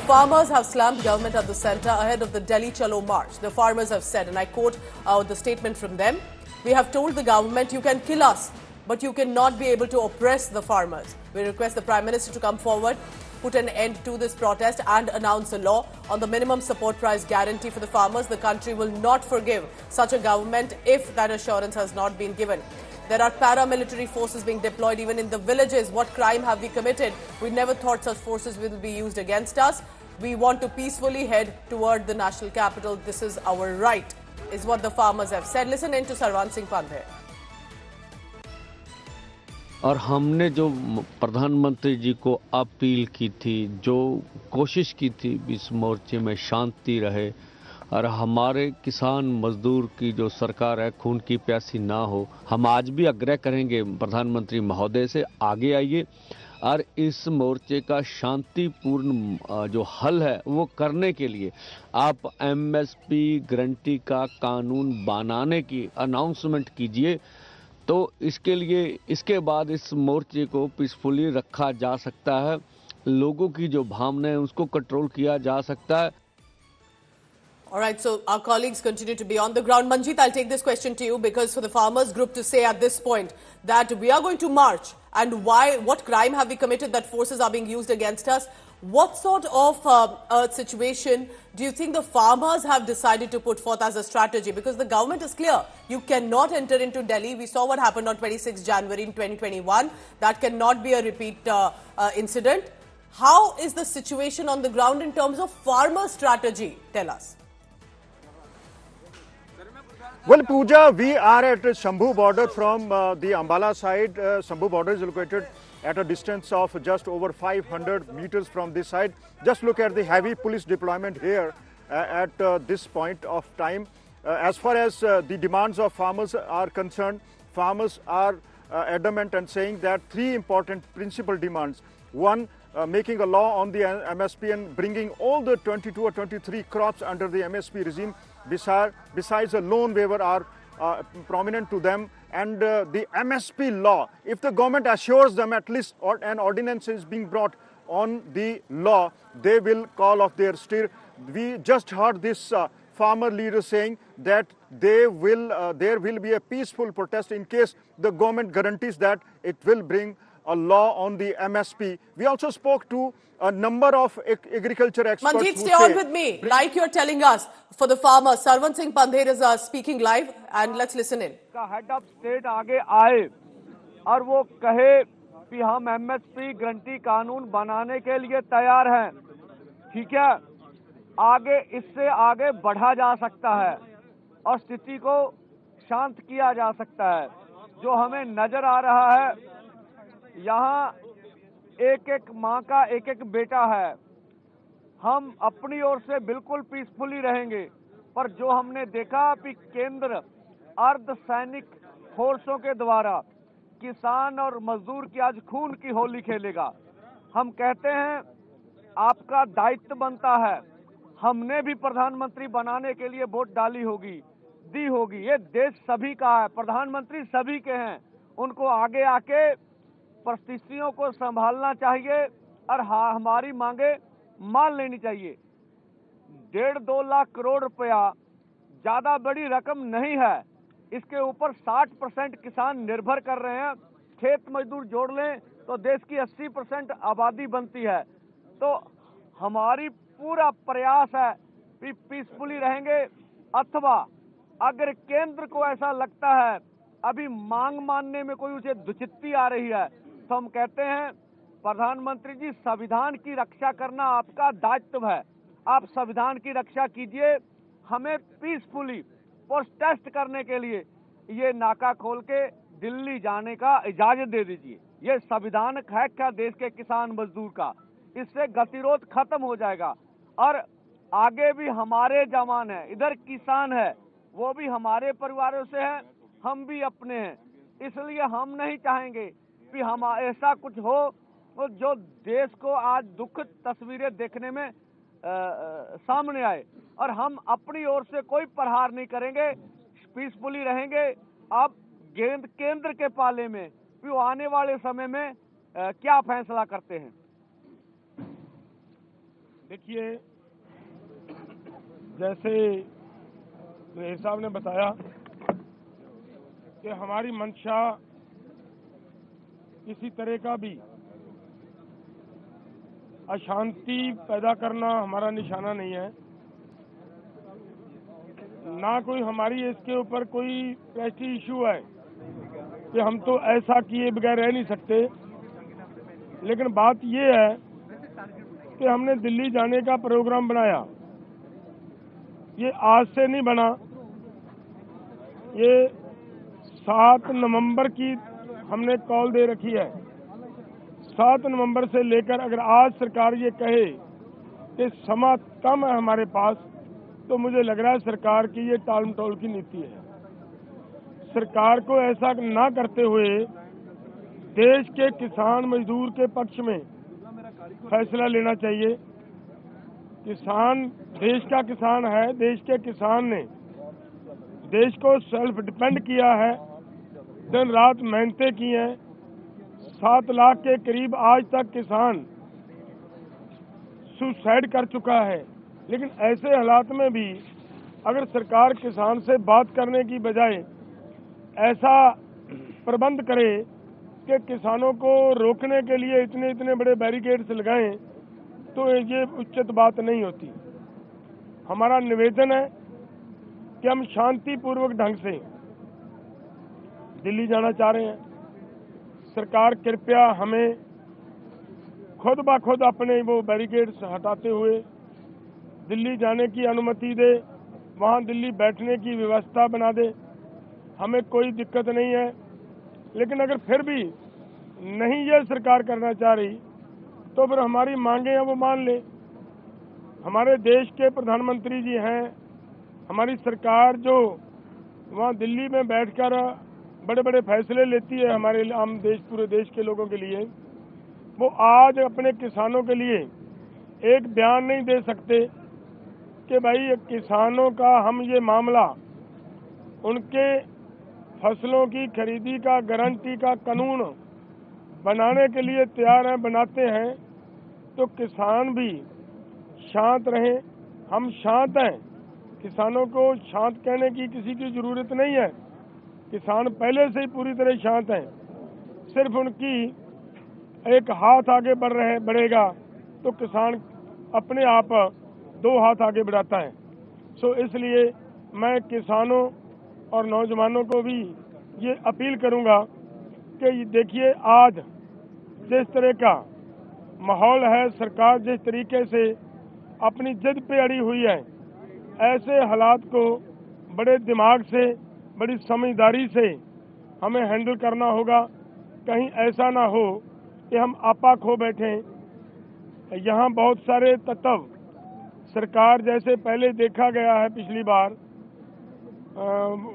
farmers have slammed government at the centre ahead of the Delhi Chalo March. The farmers have said, and I quote the statement from them, "We have told the government, you can kill us, but you cannot be able to oppress the farmers. We request the Prime Minister to come forward, put an end to this protest and announce a law on the minimum support price guarantee for the farmers. The country will not forgive such a government if that assurance has not been given. There are paramilitary forces being deployed even in the villages. What crime have we committed? We never thought such forces will be used against us. We want to peacefully head toward the national capital. This is our right," is what the farmers have said. Listen in to Sarwan Singh Pandey. और हमने जो प्रधानमंत्री जी को appeal की थी, जो कोशिश की थी इस मोर्चे में शांति रहे और हमारे किसान मजदूर की जो सरकार है खून की प्यासी ना हो, हम आज भी आग्रह करेंगे प्रधानमंत्री महोदय से, आगे आइए और इस मोर्चे का शांतिपूर्ण जो हल है वो करने के लिए आप एमएसपी गारंटी का कानून बनाने की अनाउंसमेंट कीजिए। तो इसके लिए इसके बाद इस मोर्चे को पीसफुली रखा जा सकता है, लोगों की जो भावना है उसको कंट्रोल किया जा सकता है। All right, so our colleagues continue to be on the ground. Manjeet, I'll take this question to you because for the farmers group to say at this point that we are going to march and what crime have we committed that forces are being used against us? What sort of situation do you think the farmers have decided to put forth as a strategy? Because the government is clear, you cannot enter into Delhi. We saw what happened on 26 January in 2021. That cannot be a repeat incident. How is the situation on the ground in terms of farmer strategy? Tell us. Well, Pooja, we are at Shambhu border from the Ambala side. Shambhu border is located at a distance of just over 500 meters from this side. Just look at the heavy police deployment here at this point of time. As far as the demands of farmers are concerned, farmers are adamant and saying that three important principal demands. One, making a law on the MSP and bringing all the 22 or 23 crops under the MSP regime. Besides a loan waiver are prominent to them, and the MSP law, if the government assures them at least an ordinance is being brought on the law, they will call off their steer. We just heard this farmer leader saying that there will be a peaceful protest in case the government guarantees that it will bring a law on the MSP. We also spoke to a number of agriculture experts. Manjeet, stay on with me. Like you're telling us, for the farmers, Sarwan Singh Pandey is speaking live, and let's listen in. Head of state आगे आए और वो कहे कि हम MSP guarantee कानून बनाने के लिए तैयार हैं, ठीक है, आगे इससे आगे बढ़ा जा सकता है और स्थिति को शांत किया जा सकता है। जो हमें नजर आ रहा है, यहाँ एक एक माँ का एक एक बेटा है। हम अपनी ओर से बिल्कुल पीसफुली रहेंगे, पर जो हमने देखा कि केंद्र अर्धसैनिक फोर्सों के द्वारा किसान और मजदूर की आज खून की होली खेलेगा। हम कहते हैं आपका दायित्व बनता है, हमने भी प्रधानमंत्री बनाने के लिए वोट डाली होगी, दी होगी। ये देश सभी का है, प्रधानमंत्री सभी के हैं, उनको आगे आके परिस्थितियों को संभालना चाहिए और हमारी मांगे मान लेनी चाहिए। 1.5-2 लाख करोड़ रुपया ज्यादा बड़ी रकम नहीं है, इसके ऊपर 60% किसान निर्भर कर रहे हैं। खेत मजदूर जोड़ लें तो देश की 80% आबादी बनती है। तो हमारी पूरा प्रयास है कि पीसफुली रहेंगे, अथवा अगर केंद्र को ऐसा लगता है अभी मांग मानने में कोई उसे दुचित्ती आ रही है, तो हम कहते हैं प्रधानमंत्री जी, संविधान की रक्षा करना आपका दायित्व है, आप संविधान की रक्षा कीजिए। हमें पीसफुली प्रोटेस्ट करने के लिए ये नाका खोल के दिल्ली जाने का इजाजत दे दीजिए। ये संविधान है क्या देश के किसान मजदूर का, इससे गतिरोध खत्म हो जाएगा और आगे भी हमारे जवान है, इधर किसान है, वो भी हमारे परिवारों से है, हम भी अपने हैं। इसलिए हम नहीं चाहेंगे कि हम ऐसा कुछ हो जो देश को आज दुखद तस्वीरें देखने में सामने आए, और हम अपनी ओर से कोई प्रहार नहीं करेंगे, पीसफुली रहेंगे। अब केंद्र के पाले में कि वो आने वाले समय में क्या फैसला करते हैं। देखिए, जैसे मेरे साहब ने बताया कि हमारी मंशा किसी तरह का भी अशांति पैदा करना हमारा निशाना नहीं है, ना कोई हमारी इसके ऊपर कोई प्रेस्टीज इशू है कि हम तो ऐसा किए बगैर रह नहीं सकते। लेकिन बात ये है कि हमने दिल्ली जाने का प्रोग्राम बनाया, ये आज से नहीं बना, ये 7 नवंबर की हमने कॉल दे रखी है। 7 नवंबर से लेकर अगर आज सरकार ये कहे कि समय कम है हमारे पास, तो मुझे लग रहा है सरकार की ये टाल मटोल की नीति है। सरकार को ऐसा ना करते हुए देश के किसान मजदूर के पक्ष में फैसला लेना चाहिए। किसान देश का किसान है, देश के किसान ने देश को सेल्फ डिपेंड किया है, दिन रात मेहनतें की हैं। 7 लाख के करीब आज तक किसान सुसाइड कर चुका है। लेकिन ऐसे हालात में भी अगर सरकार किसान से बात करने की बजाय ऐसा प्रबंध करे कि किसानों को रोकने के लिए इतने बड़े बैरिकेड्स लगाएं, तो ये उचित बात नहीं होती। हमारा निवेदन है कि हम शांतिपूर्वक ढंग से दिल्ली जाना चाह रहे हैं। सरकार कृपया हमें खुद ब खुद अपने वो बैरिकेड्स हटाते हुए दिल्ली जाने की अनुमति दे, वहाँ दिल्ली बैठने की व्यवस्था बना दे, हमें कोई दिक्कत नहीं है। लेकिन अगर फिर भी नहीं ये सरकार करना चाह रही, तो फिर हमारी मांगे हैं वो मान ले। हमारे देश के प्रधानमंत्री जी हैं, हमारी सरकार जो वहाँ दिल्ली में बैठकर बड़े बड़े फैसले लेती है हमारे आम देश, पूरे देश के लोगों के लिए, वो आज अपने किसानों के लिए एक बयान नहीं दे सकते कि भाई किसानों का हम ये मामला उनके फसलों की खरीदी का गारंटी का कानून बनाने के लिए तैयार हैं, बनाते हैं, तो किसान भी शांत रहें। हम शांत हैं, किसानों को शांत कहने की किसी की ज़रूरत नहीं है। किसान पहले से ही पूरी तरह शांत हैं, सिर्फ उनकी एक हाथ आगे बढ़ेगा तो किसान अपने आप 2 हाथ आगे बढ़ाता है। सो इसलिए मैं किसानों और नौजवानों को भी ये अपील करूंगा कि देखिए, आज जिस तरह का माहौल है, सरकार जिस तरीके से अपनी जिद पे अड़ी हुई है, ऐसे हालात को बड़े दिमाग से, बड़ी समझदारी से हमें हैंडल करना होगा। कहीं ऐसा ना हो कि हम आपा खो बैठें। यहाँ बहुत सारे तत्व सरकार, जैसे पहले देखा गया है पिछली बार,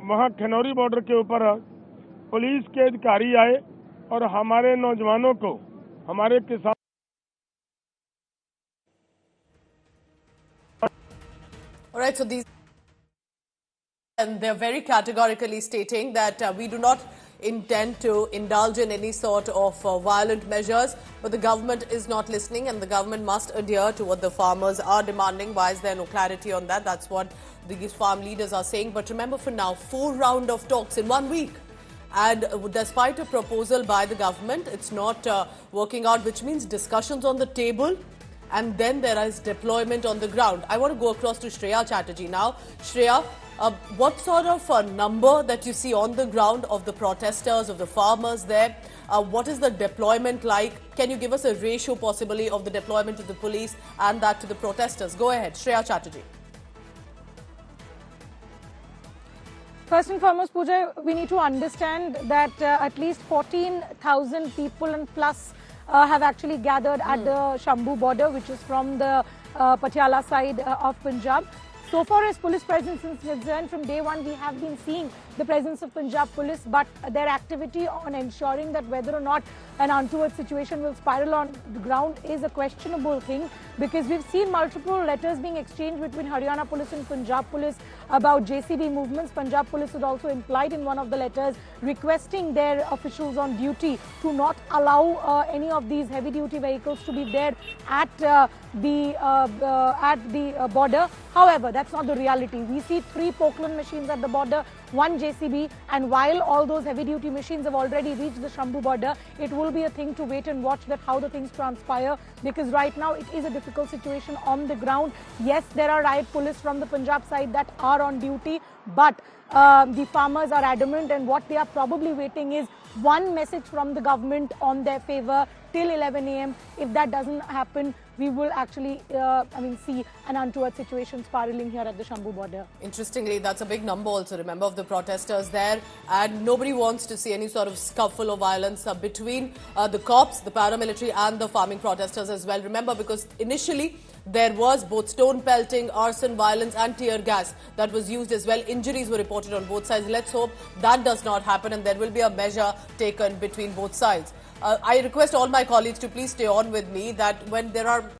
वहाँ खनौरी बॉर्डर के ऊपर पुलिस के अधिकारी आए और हमारे नौजवानों को, हमारे किसान All right, so these, and they're very categorically stating that we do not intend to indulge in any sort of violent measures, but the government is not listening and the government must adhere to what the farmers are demanding. Why is there no clarity on that? That's what these farm leaders are saying. But remember, for now, 4 rounds of talks in 1 week. And despite a proposal by the government, it's not working out, which means discussions on the table, and then there is deployment on the ground. I want to go across to Shreya Chatterjee now. Shreya, what sort of number that you see on the ground of the protesters, of the farmers there? What is the deployment like? Can you give us a ratio possibly of the deployment to the police and that to the protesters? Go ahead, Shreya Chatterjee. First and foremost, Pooja, we need to understand that at least 14,000 people and plus have actually gathered at the Shambhu border, which is from the Patiala side of Punjab. So far as police presence is concerned, from day one we have been seeing the presence of Punjab police, but their activity on ensuring that whether or not an untoward situation will spiral on the ground is a questionable thing, because we've seen multiple letters being exchanged between Haryana police and Punjab police about JCB movements. Punjab police was also implied in one of the letters requesting their officials on duty to not allow any of these heavy duty vehicles to be there at the border. However, that's not the reality. We see 3 Pokland machines at the border, 1 JCB, and while all those heavy duty machines have already reached the Shambhu border, it will be a thing to wait and watch that how the things transpire, because right now it is a difficult situation on the ground. Yes, there are riot police from the Punjab side that are on duty, but the farmers are adamant, and what they are probably waiting is one message from the government on their favor till 11 a.m. If that doesn't happen, we will actually, see an untoward situation spiraling here at the Shambhu border. Interestingly, that's a big number also, remember, of the protesters there, and nobody wants to see any sort of scuffle or violence between the cops, the paramilitary and the farming protesters as well. Remember, because initially there was both stone pelting, arson, violence and tear gas that was used as well. Injuries were reported on both sides. Let's hope that does not happen and there will be a measure taken between both sides. I request all my colleagues to please stay on with me, that when there are